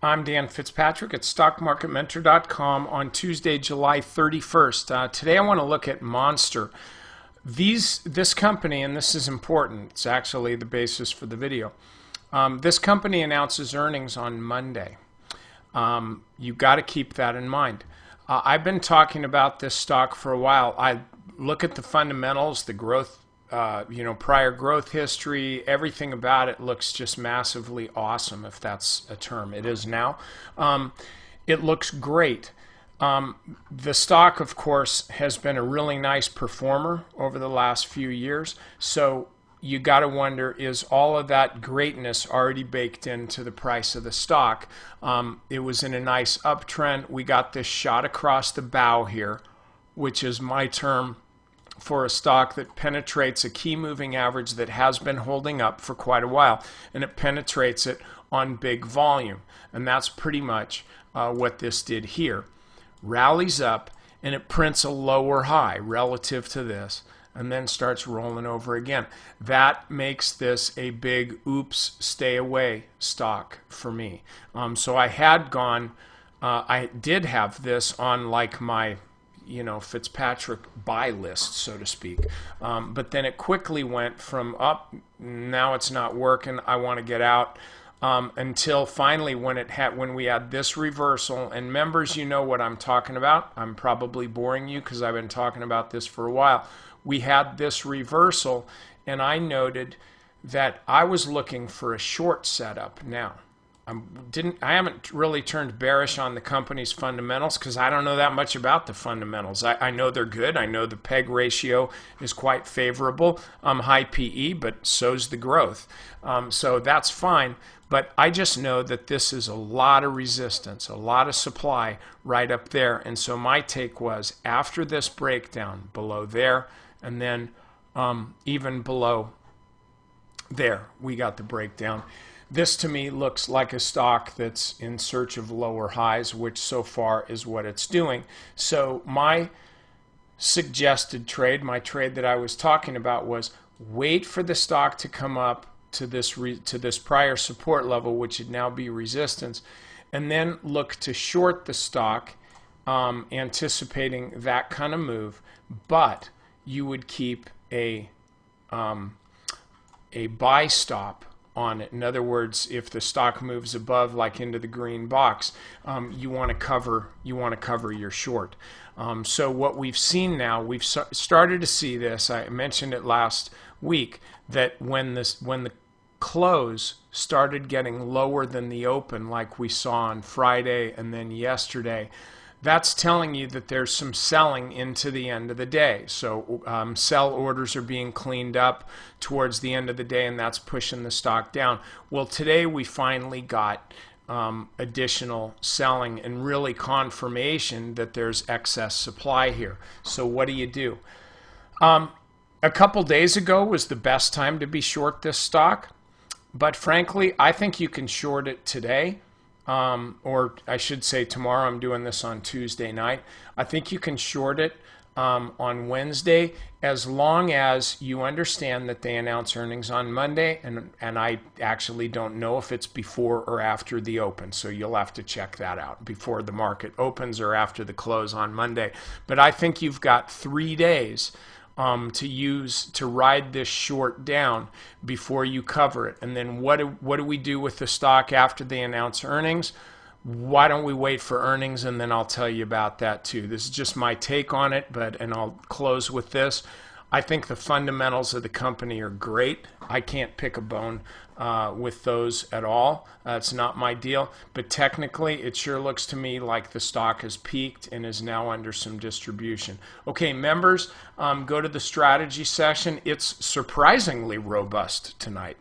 I'm Dan Fitzpatrick at StockMarketMentor.com on Tuesday, July 31st. Today I want to look at Monster. This company, and this is important, it's actually the basis for the video. This company announces earnings on Monday. You've got to keep that in mind. I've been talking about this stock for a while. I look at the fundamentals, the growth, prior growth history, everything about it looks just massively awesome, if that's a term. It is now. It looks great. The stock, of course, has been a really nice performer over the last few years. So you got to wonder, is all of that greatness already baked into the price of the stock? It was in a nice uptrend. We got this shot across the bow here, which is my term for a stock that penetrates a key moving average that has been holding up for quite a while, and it penetrates it on big volume. And that's pretty much what this did here. Rallies up and it prints a lower high relative to this, and then starts rolling over again. That makes this a big oops, stay away stock for me. So I had gone, I did have this on like my Fitzpatrick buy list, so to speak. But then it quickly went from up, now it's not working, I want to get out, until finally when we had this reversal. And members, you know what I'm talking about. I'm probably boring you because I've been talking about this for a while. We had this reversal, and I noted that I was looking for a short setup now. I haven't really turned bearish on the company's fundamentals because I don't know that much about the fundamentals. I know they're good. I know the PEG ratio is quite favorable. High PE, but so's the growth. So that's fine. But I just know that this is a lot of resistance, a lot of supply right up there. And so my take was, after this breakdown below there, and then even below there, we got the breakdown. This to me looks like a stock that's in search of lower highs, which so far is what it's doing. So my suggested trade, my trade that I was talking about, was wait for the stock to come up to this prior support level, which would now be resistance, and then look to short the stock, anticipating that kind of move. But you would keep a buy stop on it. In other words, if the stock moves above, like into the green box, you want to cover your short. So what we've seen now, we've started to see this. I mentioned it last week that when the close started getting lower than the open, like we saw on Friday and then yesterday, that's telling you that there's some selling into the end of the day. So sell orders are being cleaned up towards the end of the day, and that's pushing the stock down. Well, today we finally got additional selling and really confirmation that there's excess supply here. So what do? A couple days ago was the best time to be short this stock, but frankly, I think you can short it today. Or I should say tomorrow. I'm doing this on Tuesday night. I think you can short it on Wednesday, as long as you understand that they announce earnings on Monday, and I actually don't know if it's before or after the open, so you'll have to check that out, before the market opens or after the close on Monday. But I think you've got 3 days to use to ride this short down before you cover it. And then what do we do with the stock after they announce earnings? Why don't we wait for earnings, and then I'll tell you about that too. This is just my take on it, and I'll close with this. I think the fundamentals of the company are great. I can't pick a bone with those at all. It's not my deal. But technically, it sure looks to me like the stock has peaked and is now under some distribution. Okay, members, go to the strategy session. It's surprisingly robust tonight.